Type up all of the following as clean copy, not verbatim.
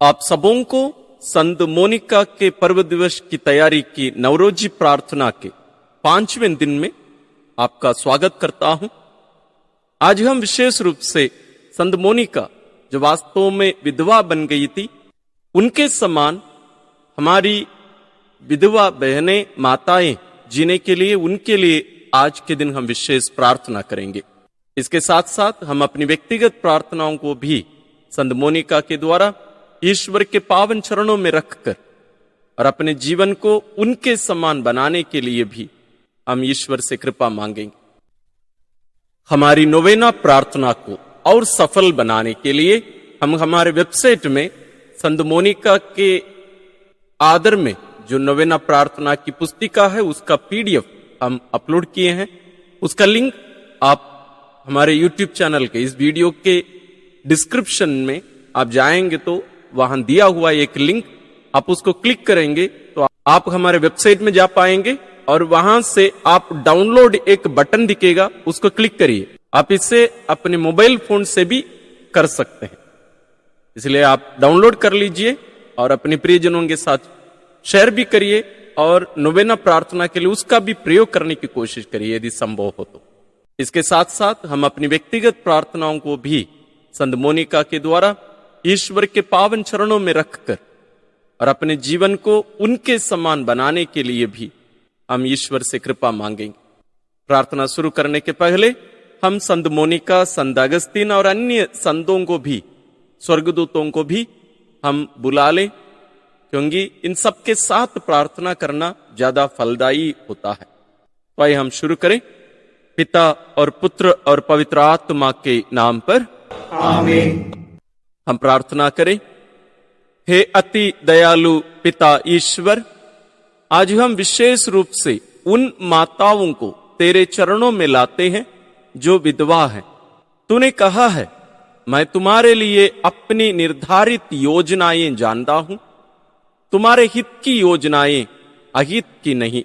आप सबों को संत मोनिका के पर्व दिवस की तैयारी की नवरोजी प्रार्थना के 5वें दिन में आपका स्वागत करता हूं। आज हम विशेष रूप से संत मोनिका जो वास्तव में विधवा बन गई थी, उनके समान हमारी विधवा बहनें माताएं जीने के लिए उनके लिए आज के दिन हम विशेष प्रार्थना करेंगे। इसके साथ साथ हम अपनी व्यक्तिगत प्रार्थनाओं को भी संत मोनिका के द्वारा ईश्वर के पावन चरणों में रखकर और अपने जीवन को उनके समान बनाने के लिए भी हम ईश्वर से कृपा मांगेंगे। हमारी नोवेना प्रार्थना को और सफल बनाने के लिए हम हमारे वेबसाइट में संत मोनिका के आदर में जो नोवेना प्रार्थना की पुस्तिका है उसका PDF हम अपलोड किए हैं। उसका लिंक आप हमारे YouTube चैनल के इस वीडियो के डिस्क्रिप्शन में आप जाएंगे तो वहां दिया हुआ एक लिंक, आप उसको क्लिक करेंगे तो आप हमारे वेबसाइट में जा पाएंगे और वहां से आप डाउनलोड एक बटन दिखेगा, उसको क्लिक करिए। आप इसे अपने मोबाइल फोन से भी कर सकते हैं, इसलिए आप डाउनलोड कर लीजिए और अपने प्रियजनों के साथ शेयर भी करिए और नोवेना प्रार्थना के लिए उसका भी प्रयोग करने की कोशिश करिए यदि संभव हो तो। इसके साथ साथ हम अपनी व्यक्तिगत प्रार्थनाओं को भी संत मोनिका के द्वारा ईश्वर के पावन चरणों में रखकर और अपने जीवन को उनके समान बनाने के लिए भी हम ईश्वर से कृपा मांगेंगे। प्रार्थना शुरू करने के पहले हम संत मोनिका, संत अगस्तीन और अन्य संतों को भी, स्वर्गदूतों को भी हम बुला लें, क्योंकि इन सबके साथ प्रार्थना करना ज्यादा फलदायी होता है। तो आइए हम शुरू करें। पिता और पुत्र और पवित्र आत्मा के नाम पर आमीन। हम प्रार्थना करें। हे अति दयालु पिता ईश्वर, आज हम विशेष रूप से उन माताओं को तेरे चरणों में लाते हैं जो विधवा हैं। तूने कहा है, मैं तुम्हारे लिए अपनी निर्धारित योजनाएं जानता हूं, तुम्हारे हित की योजनाएं अहित की नहीं।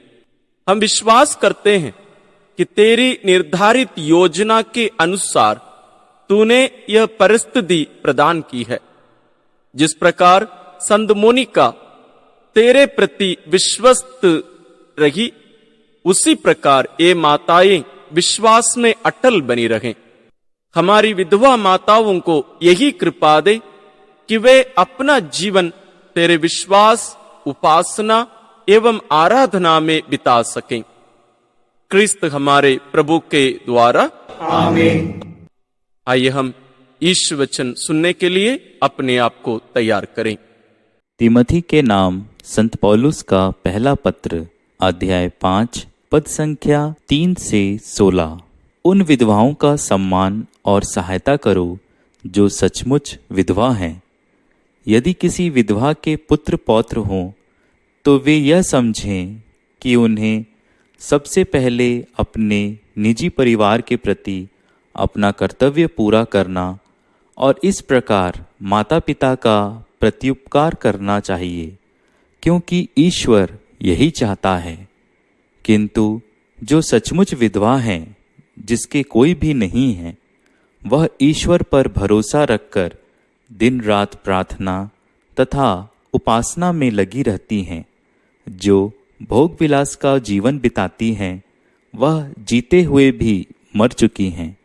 हम विश्वास करते हैं कि तेरी निर्धारित योजना के अनुसार तूने यह परिस्थिति प्रदान की है। जिस प्रकार संत मोनिका तेरे प्रति विश्वस्त रही, उसी प्रकार ये माताएं विश्वास में अटल बनी रहें। हमारी विधवा माताओं को यही कृपा दे कि वे अपना जीवन तेरे विश्वास, उपासना एवं आराधना में बिता सकें। क्रिस्त हमारे प्रभु के द्वारा आमीन। आइए हम ईश्वर वचन सुनने के लिए अपने आप को तैयार करें। तिमोथी के नाम संत पौलुस का पहला पत्र, अध्याय 5, पद संख्या 3 से 16। उन विधवाओं का सम्मान और सहायता करो जो सचमुच विधवा हैं। यदि किसी विधवा के पुत्र पौत्र हों तो वे यह समझें कि उन्हें सबसे पहले अपने निजी परिवार के प्रति अपना कर्तव्य पूरा करना और इस प्रकार माता पिता का प्रत्युपकार करना चाहिए, क्योंकि ईश्वर यही चाहता है। किंतु जो सचमुच विधवा हैं, जिसके कोई भी नहीं है, वह ईश्वर पर भरोसा रखकर दिन रात प्रार्थना तथा उपासना में लगी रहती हैं। जो भोग विलास का जीवन बिताती हैं, वह जीते हुए भी मर चुकी हैं।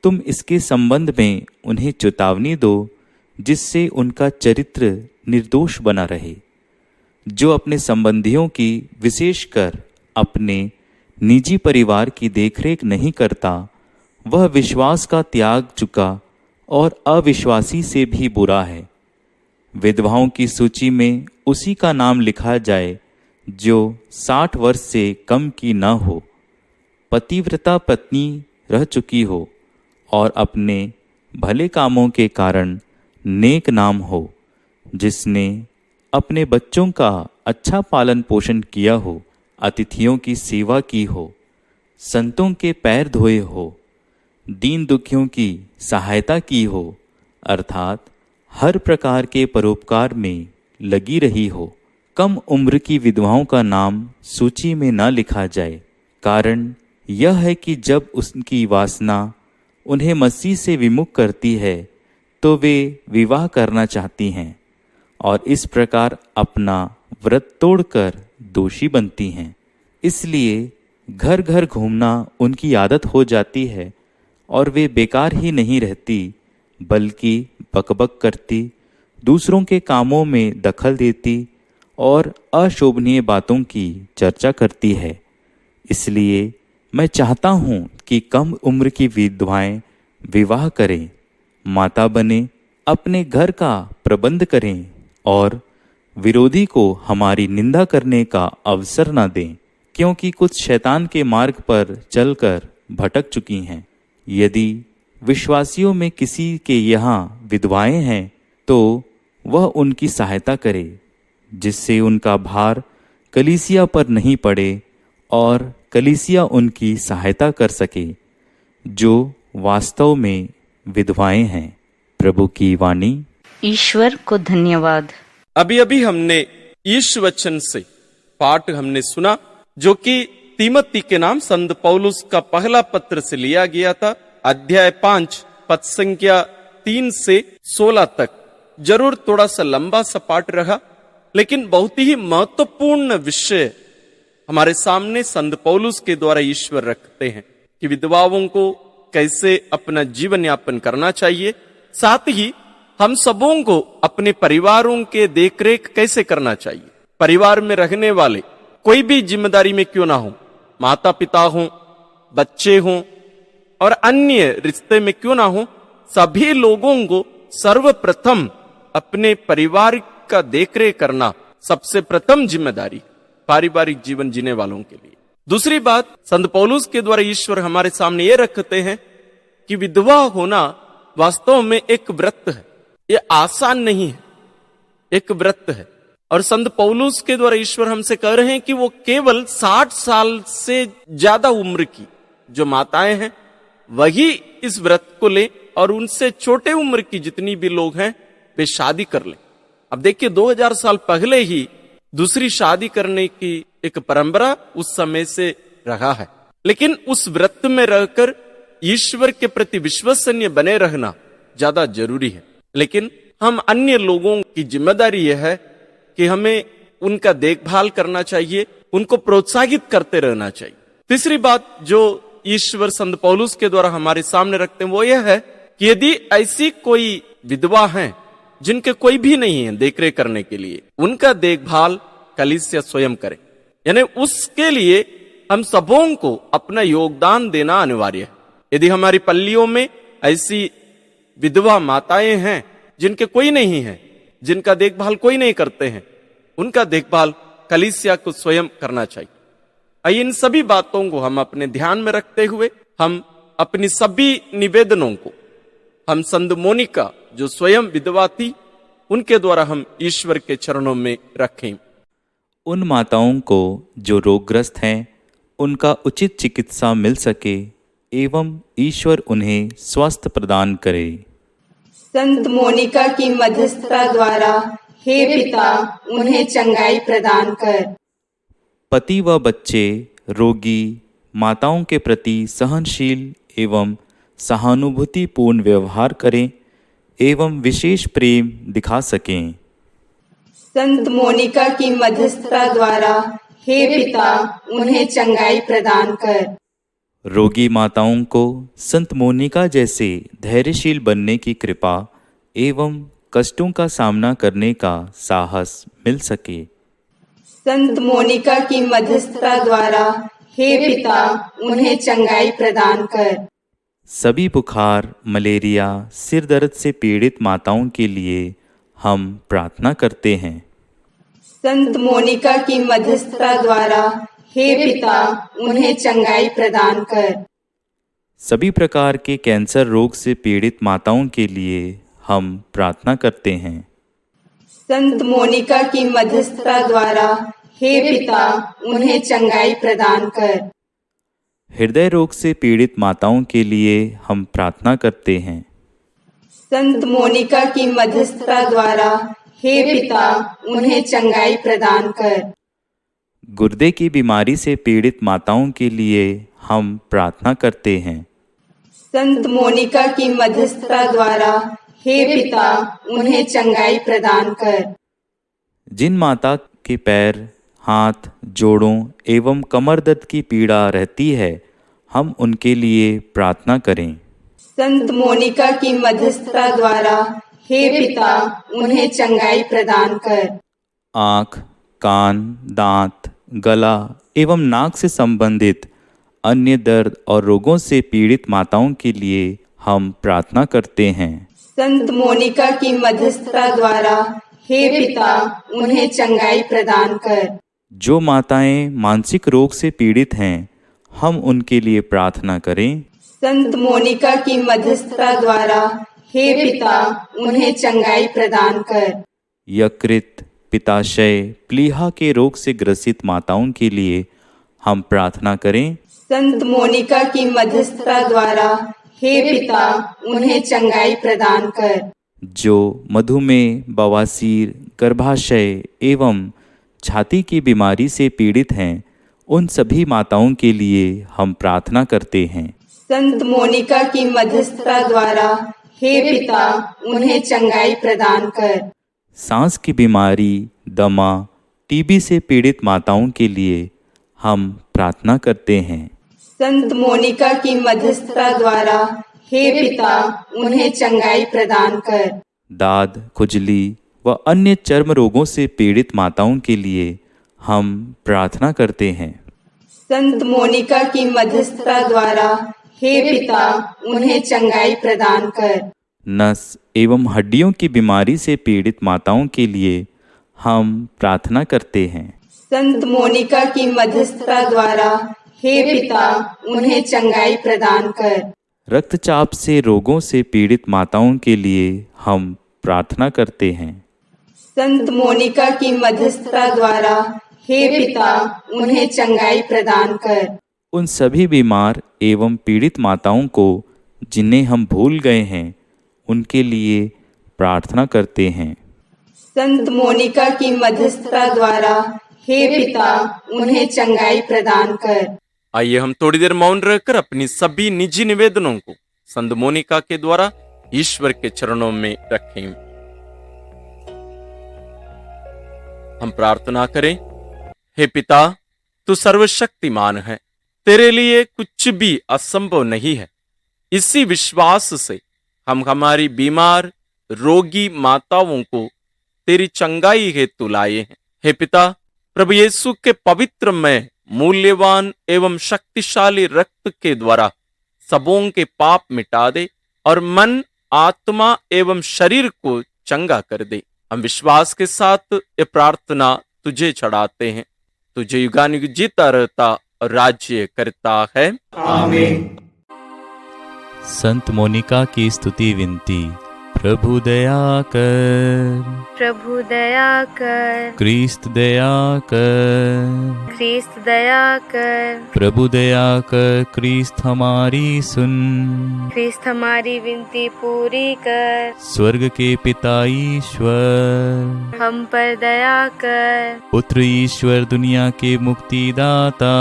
तुम इसके संबंध में उन्हें चेतावनी दो, जिससे उनका चरित्र निर्दोष बना रहे। जो अपने संबंधियों की, विशेषकर अपने निजी परिवार की देखरेख नहीं करता, वह विश्वास का त्याग चुका और अविश्वासी से भी बुरा है। विधवाओं की सूची में उसी का नाम लिखा जाए जो 60 वर्ष से कम की न हो, पतिव्रता पत्नी रह चुकी हो और अपने भले कामों के कारण नेक नाम हो, जिसने अपने बच्चों का अच्छा पालन पोषण किया हो, अतिथियों की सेवा की हो, संतों के पैर धोए हो, दीन दुखियों की सहायता की हो, अर्थात हर प्रकार के परोपकार में लगी रही हो। कम उम्र की विधवाओं का नाम सूची में न लिखा जाए। कारण यह है कि जब उनकी वासना उन्हें मसीह से विमुख करती है तो वे विवाह करना चाहती हैं, और इस प्रकार अपना व्रत तोड़कर दोषी बनती हैं। इसलिए घर घर घूमना उनकी आदत हो जाती है और वे बेकार ही नहीं रहती, बल्कि बकबक करती, दूसरों के कामों में दखल देती और अशोभनीय बातों की चर्चा करती है। इसलिए मैं चाहता हूँ कि कम उम्र की विधवाएं विवाह करें, माता बने, अपने घर का प्रबंध करें और विरोधी को हमारी निंदा करने का अवसर न दें, क्योंकि कुछ शैतान के मार्ग पर चलकर भटक चुकी हैं। यदि विश्वासियों में किसी के यहाँ विधवाएं हैं तो वह उनकी सहायता करे, जिससे उनका भार कलीसिया पर नहीं पड़े और कलीसिया उनकी सहायता कर सके, जो वास्तव में विधवाएं हैं। प्रभु की वाणी। ईश्वर को धन्यवाद। अभी अभी हमने यीशु वचन से पाठ हमने सुना, जो कि तीमोथी के नाम संत पौलुस का पहला पत्र से लिया गया था, अध्याय 5 पद संख्या 3 से 16 तक। जरूर थोड़ा सा लंबा सा पाठ रहा, लेकिन बहुत ही महत्वपूर्ण विषय हमारे सामने संत पौलुस के द्वारा ईश्वर रखते हैं कि विधवाओं को कैसे अपना जीवन यापन करना चाहिए, साथ ही हम सबों को अपने परिवारों के देखरेख कैसे करना चाहिए। परिवार में रहने वाले कोई भी जिम्मेदारी में क्यों ना हो, माता पिता हो, बच्चे हों और अन्य रिश्ते में क्यों ना हो, सभी लोगों को सर्वप्रथम अपने परिवार का देखरेख करना सबसे प्रथम जिम्मेदारी पारिवारिक जीवन जीने वालों के लिए। दूसरी बात, संत पौलुस के द्वारा ईश्वर हमारे सामने ये रखते हैं कि विधवा होना वास्तव में एक व्रत है, ये आसान नहीं है, एक व्रत है। और संत पौलुस के द्वारा ईश्वर हमसे कह रहे हैं कि वो केवल 60 साल से ज्यादा उम्र की जो माताएं हैं वही इस व्रत को ले, और उनसे छोटे उम्र की जितनी भी लोग हैं वे शादी कर लें। अब देखिए, 2000 साल पहले ही दूसरी शादी करने की एक परंपरा उस समय से रहा है, लेकिन उस व्रत में रहकर ईश्वर के प्रति विश्वसनीय बने रहना ज्यादा जरूरी है। लेकिन हम अन्य लोगों की जिम्मेदारी यह है कि हमें उनका देखभाल करना चाहिए, उनको प्रोत्साहित करते रहना चाहिए। तीसरी बात जो ईश्वर संत पौलुस के द्वारा हमारे सामने रखते हैं वो यह है कि यदि ऐसी कोई विधवा है जिनके कोई भी नहीं है देखरेख करने के लिए, उनका देखभाल कलीसिया स्वयं करे। यानी उसके लिए हम सबों को अपना योगदान देना अनिवार्य है। यदि हमारी पल्लियों में ऐसी विधवा माताएं हैं जिनके कोई नहीं है, जिनका देखभाल कोई नहीं करते हैं, उनका देखभाल कलीसिया को स्वयं करना चाहिए। इन सभी बातों को हम अपने ध्यान में रखते हुए हम अपनी सभी निवेदनों को हम संत मोनिका जो स्वयं विधवा थी उनके द्वारा हम ईश्वर के चरणों में रखें। उन माताओं को जो रोगग्रस्त हैं उनका उचित चिकित्सा मिल सके एवं ईश्वर उन्हें स्वास्थ्य प्रदान करे। संत मोनिका की मध्यस्थता द्वारा हे पिता उन्हें चंगाई प्रदान कर। पति व बच्चे रोगी माताओं के प्रति सहनशील एवं सहानुभूतिपूर्ण व्यवहार करें एवं विशेष प्रेम दिखा सकें। संत मोनिका की मध्यस्थता द्वारा हे पिता उन्हें चंगाई प्रदान कर। रोगी माताओं को संत मोनिका जैसे धैर्यशील बनने की कृपा एवं कष्टों का सामना करने का साहस मिल सके। संत मोनिका की मध्यस्थता द्वारा हे पिता उन्हें चंगाई प्रदान कर। सभी बुखार, मलेरिया, सिर दर्द से पीड़ित माताओं के लिए हम प्रार्थना करते हैं। संत मोनिका की मध्यस्थता द्वारा हे पिता उन्हें चंगाई प्रदान कर। सभी प्रकार के कैंसर रोग से पीड़ित माताओं के लिए हम प्रार्थना करते हैं। संत मोनिका की मध्यस्थता द्वारा हे पिता उन्हें चंगाई प्रदान कर। हृदय रोग से पीड़ित माताओं के लिए हम प्रार्थना करते हैं। संत मोनिका की मध्यस्थता द्वारा हे पिता उन्हें चंगाई प्रदान कर। गुर्दे की बीमारी से पीड़ित माताओं के लिए हम प्रार्थना करते हैं। संत मोनिका की मध्यस्थता द्वारा हे पिता उन्हें चंगाई प्रदान कर। जिन माता के पैर, हाथ, जोड़ों एवं कमर दर्द की पीड़ा रहती है, हम उनके लिए प्रार्थना करें। संत मोनिका की मध्यस्थता द्वारा हे पिता उन्हें चंगाई प्रदान कर। आँख, कान, दांत, गला एवं नाक से संबंधित अन्य दर्द और रोगों से पीड़ित माताओं के लिए हम प्रार्थना करते हैं। संत मोनिका की मध्यस्थता द्वारा हे पिता उन्हें चंगाई प्रदान कर। जो माताएं मानसिक रोग से पीड़ित हैं, हम उनके लिए प्रार्थना करें। संत मोनिका की मध्यस्थता द्वारा हे पिता उन्हें चंगाई प्रदान कर। यकृत, पित्ताशय, प्लीहा के रोग से ग्रसित माताओं के लिए हम प्रार्थना करें। संत मोनिका की मध्यस्थता द्वारा हे पिता उन्हें चंगाई प्रदान कर। जो मधुमेह, बवासीर, गर्भाशय एवं छाती की बीमारी से पीड़ित हैं, उन सभी माताओं के लिए हम प्रार्थना करते हैं। संत मोनिका की मध्यस्थता द्वारा हे पिता उन्हें चंगाई प्रदान कर। सांस की बीमारी, दमा, टीबी से पीड़ित माताओं के लिए हम प्रार्थना करते हैं। संत मोनिका की मध्यस्थता द्वारा हे पिता उन्हें चंगाई प्रदान कर। दाद, खुजली व अन्य चर्म रोगों से पीड़ित माताओं के लिए हम प्रार्थना करते हैं। संत मोनिका की मध्यस्थता द्वारा हे पिता उन्हें चंगाई प्रदान कर। नस एवं हड्डियों की बीमारी से पीड़ित माताओं के लिए हम प्रार्थना करते हैं। संत मोनिका की मध्यस्थता द्वारा हे पिता उन्हें चंगाई प्रदान कर। रक्तचाप से रोगों से पीड़ित माताओं के लिए हम प्रार्थना करते हैं। संत मोनिका की मध्यस्थता द्वारा हे पिता उन्हें चंगाई प्रदान कर। उन सभी बीमार एवं पीड़ित माताओं को जिन्हें हम भूल गए हैं, उनके लिए प्रार्थना करते हैं। संत मोनिका की मध्यस्थता द्वारा हे पिता उन्हें चंगाई प्रदान कर। आइए हम थोड़ी देर मौन रहकर अपनी सभी निजी निवेदनों को संत मोनिका के द्वारा ईश्वर के चरणों में रखें। हम प्रार्थना करें। हे पिता, तू सर्वशक्तिमान है, तेरे लिए कुछ भी असंभव नहीं है। इसी विश्वास से हम हमारी बीमार रोगी माताओं को तेरी चंगाई हेतु लाए हैं। हे पिता, प्रभु यीशु के पवित्र में मूल्यवान एवं शक्तिशाली रक्त के द्वारा सबों के पाप मिटा दे और मन, आत्मा एवं शरीर को चंगा कर दे। हम विश्वास के साथ ये प्रार्थना तुझे चढ़ाते हैं। तुझे युगानुयुग जीता रहता और राज्य करता है। आमीन। संत मोनिका की स्तुति विनती। प्रभु दया कर, प्रभु दया कर, क्रिस्त दया कर, क्रिस्त दया कर, प्रभु दया कर, क्रिस्त हमारी सुन। क्रिस्त हमारी विनती पूरी कर, स्वर्ग के पिता ईश्वर, हम पर दया कर, पुत्र ईश्वर, दुनिया के मुक्तिदाता,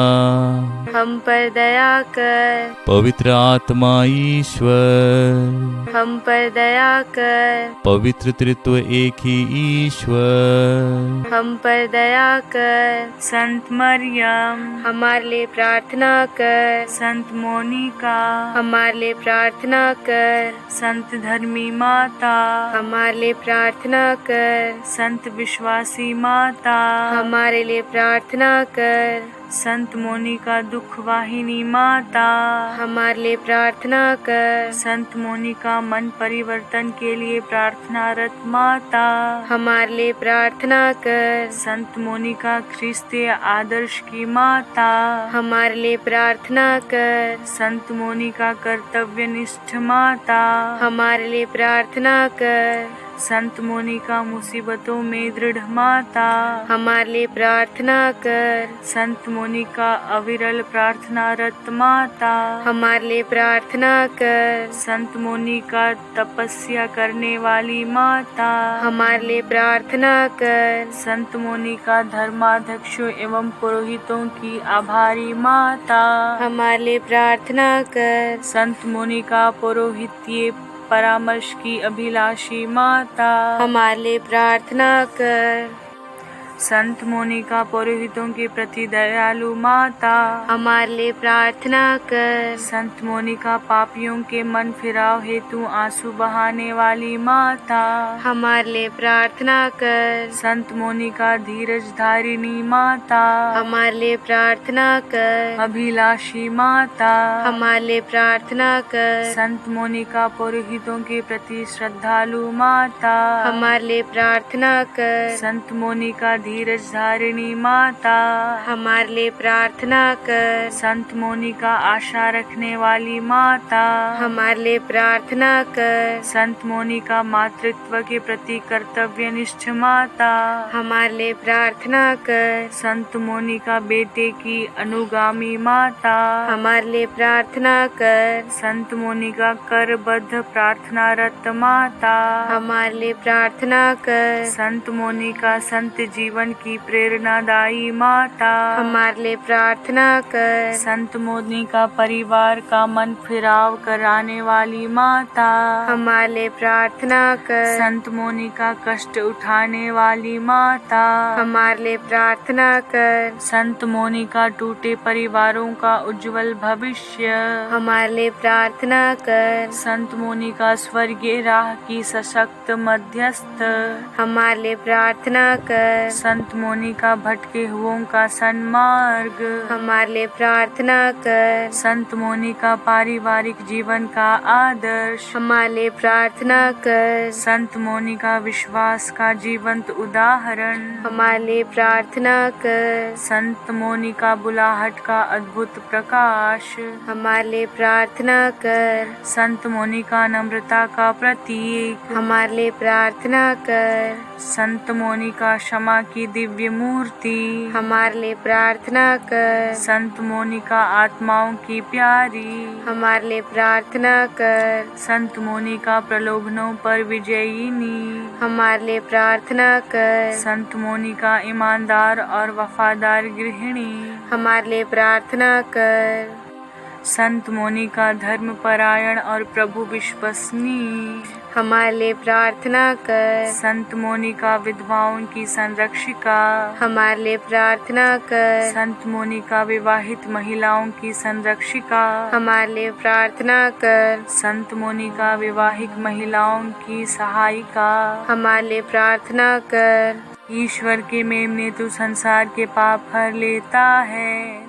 हम पर दया कर, पवित्र आत्मा ईश्वर, हम पर दया कर, पवित्र तृत्व एक ही ईश्वर, हम पर दया कर, संत मरियम, हमारे लिए प्रार्थना कर, संत मोनिका, हमारे लिए प्रार्थना कर, संत धर्मी माता, हमारे लिए प्रार्थना कर, संत विश्वासी माता, हमारे लिए प्रार्थना कर, संत मोनिका दुख वाहिनी माता, हमारे लिए प्रार्थना कर, संत मोनिका मन परिवर्तन के लिए प्रार्थनारत माता, हमारे लिए प्रार्थना कर, संत मोनिका ख्रिस्तीय आदर्श की माता, हमारे लिए प्रार्थना कर, संत मोनिका कर्तव्यनिष्ठ माता, हमारे लिए प्रार्थना कर, संत मोनिका मुसीबतों में दृढ़ माता, हमारे लिए प्रार्थना कर, संत मोनिका अविरल प्रार्थनारत माता, हमारे लिए प्रार्थना कर, संत मोनिका तपस्या करने वाली माता, हमारे लिए प्रार्थना कर, संत मोनिका धर्माध्यक्षों एवं पुरोहितों की आभारी माता, हमारे लिए प्रार्थना कर, संत मोनिका पुरोहितीय परामर्श की अभिलाषी माता, हमारे लिए प्रार्थना कर, संत मोनिका पुरोहितों के प्रति दयालु माता, हमारे लिए प्रार्थना कर। संत मोनिका पापियों के मन फिराव हेतु आंसू बहाने वाली माता, हमारे लिए प्रार्थना कर। संत मोनिका धीरज धारिणी माता, हमारे लिए प्रार्थना कर। अभिलाषी माता, हमारे लिए प्रार्थना कर। संत मोनिका पुरोहितों के प्रति श्रद्धालु माता, हमारे लिए प्रार्थना कर। संत मोनिका धीरज धारिणी माता, हमारे लिए प्रार्थना कर। संत मोनिका आशा रखने वाली माता, हमारे लिए प्रार्थना कर। संत मोनिका मातृत्व के प्रति कर्तव्यनिष्ठ माता, हमारे लिए प्रार्थना कर। संत मोनिका बेटे की अनुगामी माता, हमारे लिए प्रार्थना कर। संत मोनिका करबद्ध प्रार्थनारत माता, हमारे लिए प्रार्थना कर। संत मोनिका संत जीवन की प्रेरणादायी माता, हमारे लिए प्रार्थना कर। संत मोनिका परिवार का मन फिराव कराने वाली माता, हमारे लिए प्रार्थना कर। संत मोनिका कष्ट उठाने वाली माता, हमारे लिए प्रार्थना कर। संत मोनिका टूटे परिवारों का उज्जवल भविष्य, हमारे लिए प्रार्थना कर। संत मोनिका स्वर्गीय राह की सशक्त मध्यस्थ, हमारे लिए प्रार्थना कर। संत मोनिका भटके हुओं का सन्मार्ग, हमारे लिए प्रार्थना कर। संत मोनिका पारिवारिक जीवन का आदर्श, हमारे लिए प्रार्थना कर। संत मोनिका विश्वास का जीवंत उदाहरण, हमारे लिए प्रार्थना कर। संत मोनिका बुलाहट का अद्भुत प्रकाश, हमारे लिए प्रार्थना कर। संत मोनिका नम्रता का प्रतीक, हमारे लिए प्रार्थना कर। संत मोनिका क्षमा की दिव्य मूर्ति, हमारे लिए प्रार्थना कर। संत मोनिका आत्माओं की प्यारी, हमारे लिए प्रार्थना कर। संत मोनिका प्रलोभनों पर विजयिनी, हमारे लिए प्रार्थना कर। संत मोनिका ईमानदार और वफादार गृहिणी, हमारे लिए प्रार्थना कर। संत मोनिका धर्मपरायण और प्रभु विश्वसनीय, हमारे लिए प्रार्थना कर। संत मोनिका विधवाओं की संरक्षिका, हमारे लिए प्रार्थना कर। संत मोनिका विवाहित महिलाओं की संरक्षिका, हमारे लिए प्रार्थना कर। संत मोनिका विवाहित महिलाओं की सहायिका, हमारे लिए प्रार्थना कर। ईश्वर के मेमने तू संसार के पाप हर लेता है,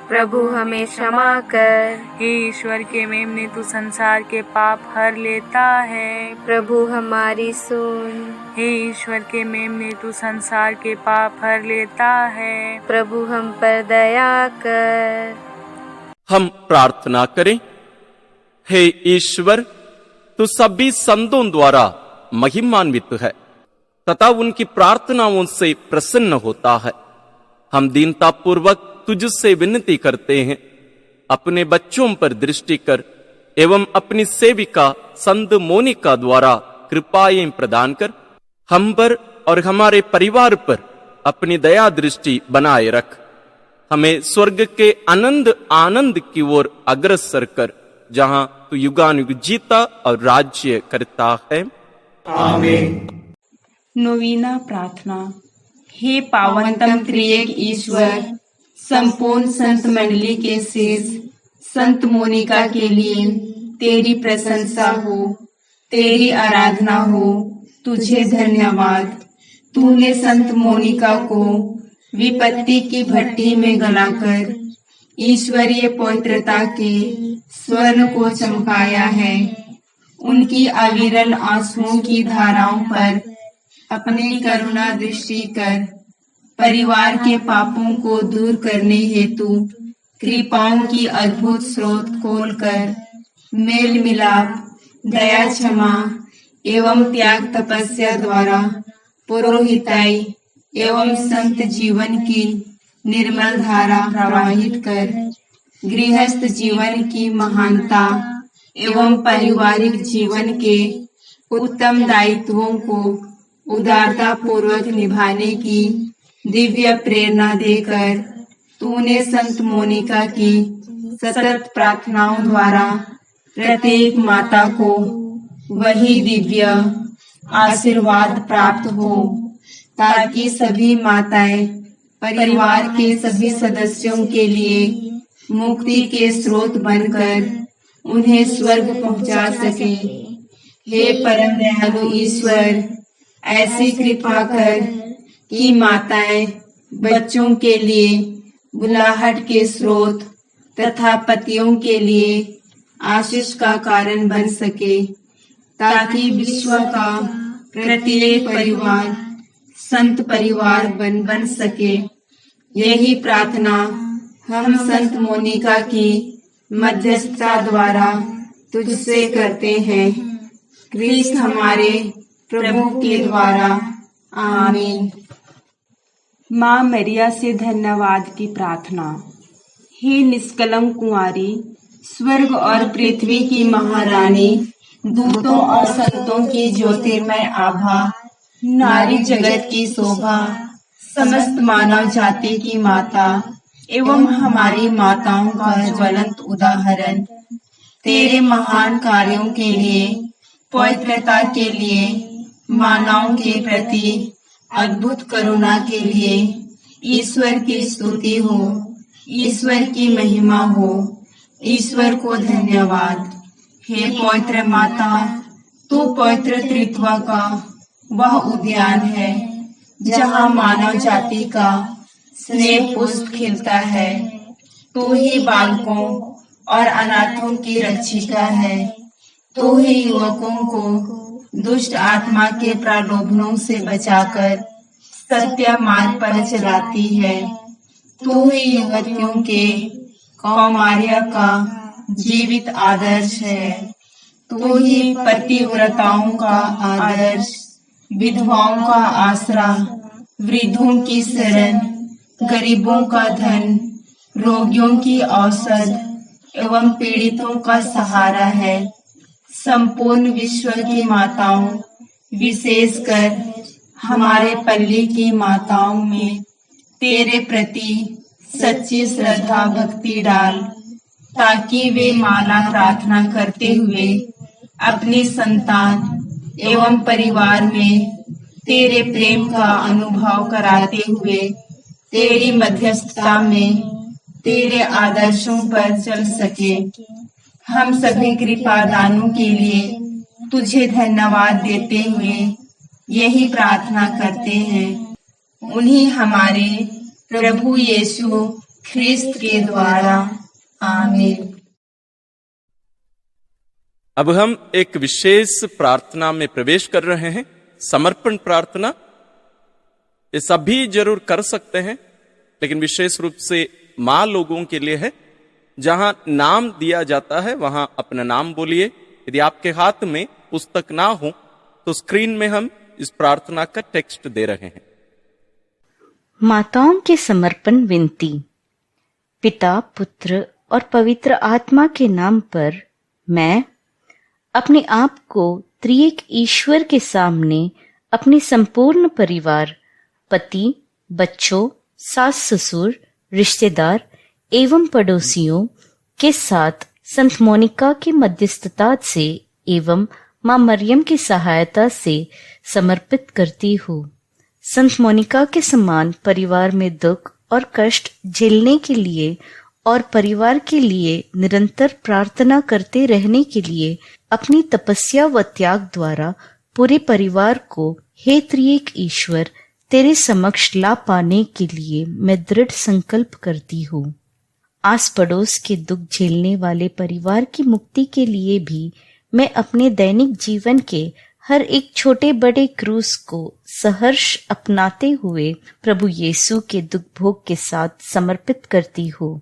प्रभु हमें क्षमा कर। हे ईश्वर के मेमने तू संसार के पाप हर लेता है, प्रभु हमारी सुन। हे ईश्वर के मेमने तू संसार के पाप हर लेता है, प्रभु हम पर दया कर। हम प्रार्थना करें। हे ईश्वर, तू सभी संतों द्वारा महिमान्वित है तथा उनकी प्रार्थनाओं से प्रसन्न होता है। हम दीनता पूर्वक तुझसे विनती करते हैं, अपने बच्चों पर दृष्टि कर एवं अपनी सेविका संत मोनिका द्वारा कृपाएं प्रदान कर। हम पर और हमारे परिवार पर अपनी दया दृष्टि बनाए रख। हमें स्वर्ग के आनंद की ओर अग्रसर कर, जहां तू युगानुयुग जीता और राज्य करता है। आमीन। नवीना प्रार्थना। हे पावनतम त्रिएक ईश्वर, संपूर्ण संत मंडली के शीर्ष संत मोनिका के लिए तेरी प्रशंसा हो, तेरी आराधना हो। तुझे धन्यवाद। तूने संत मोनिका को विपत्ति की भट्टी में गलाकर ईश्वरीय पवित्रता के स्वर्ण को चमकाया है। उनकी अविरल आंसुओं की धाराओं पर अपनी करुणा दृष्टि कर परिवार के पापों को दूर करने हेतु कृपाओं की अद्भुत स्रोत खोलकर मेल मिलाप, दया, क्षमा एवं त्याग तपस्या द्वारा पुरोहिताई एवं संत जीवन की निर्मल धारा प्रवाहित कर गृहस्थ जीवन की महानता एवं पारिवारिक जीवन के उत्तम दायित्वों को उदारता पूर्वक निभाने की दिव्य प्रेरणा देकर तूने संत मोनिका की सतत प्रार्थनाओं द्वारा प्रत्येक माता को वही दिव्य आशीर्वाद प्राप्त हो ताकि सभी माताएं परिवार के सभी सदस्यों के लिए मुक्ति के स्रोत बनकर उन्हें स्वर्ग पहुंचा सके। हे परम दयालु ईश्वर, ऐसी कृपा कर कि माताएं बच्चों के लिए बुलाहट के स्रोत तथा पतियों के लिए आशीष का कारण बन सके, ताकि विश्व का प्रत्येक परिवार संत परिवार बन सके। यही प्रार्थना हम संत मोनिका की मध्यस्थता द्वारा तुझसे करते हैं, क्रिस्त हमारे प्रभु के द्वारा। आमीन। माँ मरिया से धन्यवाद की प्रार्थना। हे निष्कलंक कुंवारी, स्वर्ग और पृथ्वी की महारानी, दूतों और संतों की ज्योतिर्मय आभा, नारी जगत की शोभा, समस्त मानव जाति की माता एवं हमारी माताओं का ज्वलंत उदाहरण, तेरे महान कार्यों के लिए, पवित्रता के लिए, मानवों के प्रति अद्भुत करुणा के लिए ईश्वर की स्तुति हो, ईश्वर की महिमा हो, ईश्वर को धन्यवाद। हे पवित्र माता, तू पवित्र त्रित्व का वह उद्यान है जहाँ मानव जाति का स्नेह पुष्प खिलता है। तू ही बालकों और अनाथों की रक्षिका है। तू ही युवकों को दुष्ट आत्मा के प्रलोभनों से बचाकर सत्य मार्ग पर चलाती है। तू ही युवतियों के कौमार्य का जीवित आदर्श है। तू ही पतिव्रताओं का आदर्श, विधवाओं का आसरा, वृद्धों की शरण, गरीबों का धन, रोगियों की औषध एवं पीड़ितों का सहारा है। संपूर्ण विश्व की माताओं, विशेषकर हमारे पल्ली की माताओं में तेरे प्रति सच्ची श्रद्धा भक्ति डाल, ताकि वे माला प्रार्थना करते हुए अपनी संतान एवं परिवार में तेरे प्रेम का अनुभव कराते हुए तेरी मध्यस्थता में तेरे आदर्शों पर चल सके। हम सभी कृपा दानों के लिए तुझे धन्यवाद देते हुए यही प्रार्थना करते हैं, उन्हीं हमारे प्रभु यीशु ख्रिस्त के द्वारा। आमीन। अब हम एक विशेष प्रार्थना में प्रवेश कर रहे हैं, समर्पण प्रार्थना। ये सभी जरूर कर सकते हैं, लेकिन विशेष रूप से माँ लोगों के लिए है। जहां नाम दिया जाता है वहां अपना नाम बोलिए। यदि आपके हाथ में पुस्तक ना हो तो स्क्रीन में हम इस प्रार्थना का टेक्स्ट दे रहे हैं। माताओं के समर्पण विनती। पिता, पुत्र और पवित्र आत्मा के नाम पर मैं अपने आप को त्रिएक ईश्वर के सामने अपने संपूर्ण परिवार, पति, बच्चों, सास ससुर, रिश्तेदार एवं पड़ोसियों के साथ संत मोनिका की मध्यस्थता से एवं मां मरियम की सहायता से समर्पित करती हूँ। संत मोनिका के समान परिवार में दुख और कष्ट झेलने के लिए और परिवार के लिए निरंतर प्रार्थना करते रहने के लिए अपनी तपस्या व त्याग द्वारा पूरे परिवार को हे त्रिएक ईश्वर तेरे समक्ष ला पाने के लिए मैं दृढ़ संकल्प करती हूँ। आस पड़ोस के दुख झेलने वाले परिवार की मुक्ति के लिए भी मैं अपने दैनिक जीवन के हर एक छोटे बड़े क्रूस को सहर्ष अपनाते हुए प्रभु यीशु के दुख भोग के साथ समर्पित करती हूँ।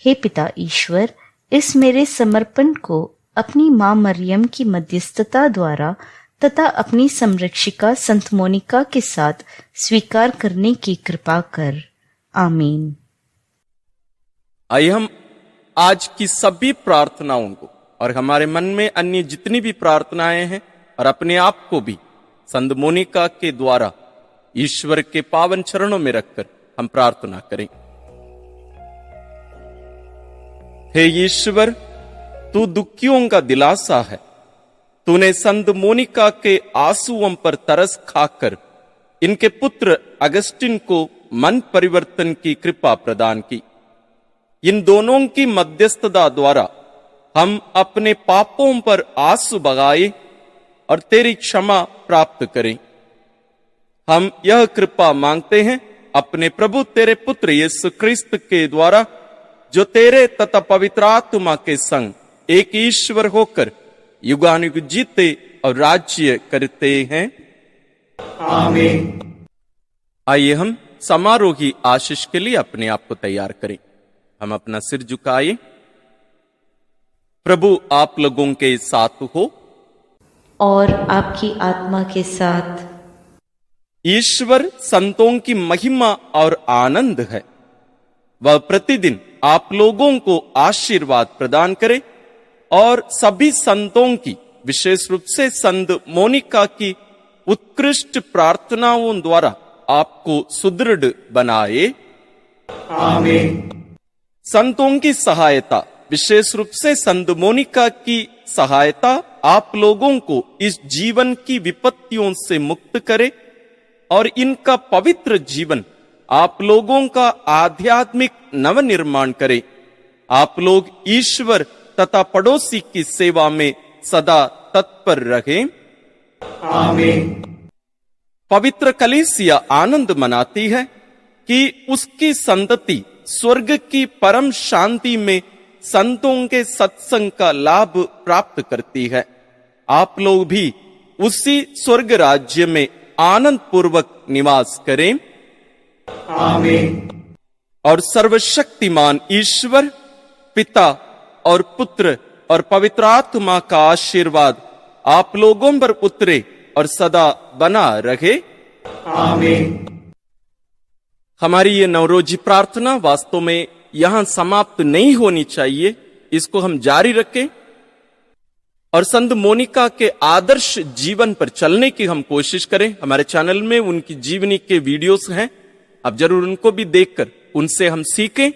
हे पिता ईश्वर, इस मेरे समर्पण को अपनी माँ मरियम की मध्यस्थता द्वारा तथा अपनी संरक्षिका संत मोनिका के साथ स्वीकार करने की कृपा कर। आमीन। आइए हम आज की सभी प्रार्थनाओं को और हमारे मन में अन्य जितनी भी प्रार्थनाएं हैं और अपने आप को भी संत मोनिका के द्वारा ईश्वर के पावन चरणों में रखकर हम प्रार्थना करें। हे ईश्वर, तू दुखियों का दिलासा है। तूने संत मोनिका के आंसुओं पर तरस खाकर इनके पुत्र अगस्टिन को मन परिवर्तन की कृपा प्रदान की। इन दोनों की मध्यस्थता द्वारा हम अपने पापों पर आंसू बहाए और तेरी क्षमा प्राप्त करें। हम यह कृपा मांगते हैं अपने प्रभु तेरे पुत्र यीशु क्रिस्त के द्वारा, जो तेरे तथा पवित्र आत्मा के संग एक ईश्वर होकर युगानुयुग जीते और राज्य करते हैं। आमीन। आइए हम समारोही आशीष के लिए अपने आप को तैयार करें। हम अपना सिर झुकाए। प्रभु आप लोगों के साथ हो और आपकी आत्मा के साथ। ईश्वर संतों की महिमा और आनंद है। वह प्रतिदिन आप लोगों को आशीर्वाद प्रदान करे और सभी संतों की, विशेष रूप से संत मोनिका की उत्कृष्ट प्रार्थनाओं द्वारा आपको सुदृढ़ बनाए। आमीन। संतों की सहायता, विशेष रूप से संत मोनिका की सहायता आप लोगों को इस जीवन की विपत्तियों से मुक्त करे और इनका पवित्र जीवन आप लोगों का आध्यात्मिक नवनिर्माण करे। आप लोग ईश्वर तथा पड़ोसी की सेवा में सदा तत्पर रहें। आमीन। पवित्र कलीसिया आनंद मनाती है कि उसकी संतति स्वर्ग की परम शांति में संतों के सत्संग का लाभ प्राप्त करती है। आप लोग भी उसी स्वर्ग राज्य में आनंद पूर्वक निवास करें। आमीन। और सर्वशक्तिमान ईश्वर पिता और पुत्र और पवित्र आत्मा का आशीर्वाद आप लोगों पर उतरे और सदा बना रहे। आमीन। हमारी ये नवरोजी प्रार्थना वास्तव में यहां समाप्त नहीं होनी चाहिए। इसको हम जारी रखें और संत मोनिका के आदर्श जीवन पर चलने की हम कोशिश करें। हमारे चैनल में उनकी जीवनी के वीडियोस हैं, आप जरूर उनको भी देखकर उनसे हम सीखें।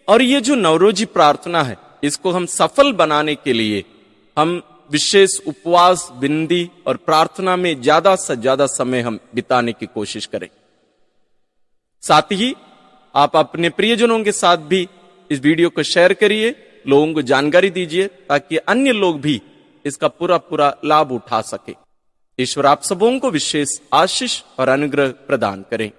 और ये जो नवरोजी प्रार्थना है, इसको हम सफल बनाने के लिए हम विशेष उपवास, विनती और प्रार्थना में ज्यादा से ज्यादा समय हम बिताने की कोशिश करें। साथ ही आप अपने प्रियजनों के साथ भी इस वीडियो को शेयर करिए, लोगों को जानकारी दीजिए, ताकि अन्य लोग भी इसका पूरा लाभ उठा सके। ईश्वर आप सबों को विशेष आशीष और अनुग्रह प्रदान करें।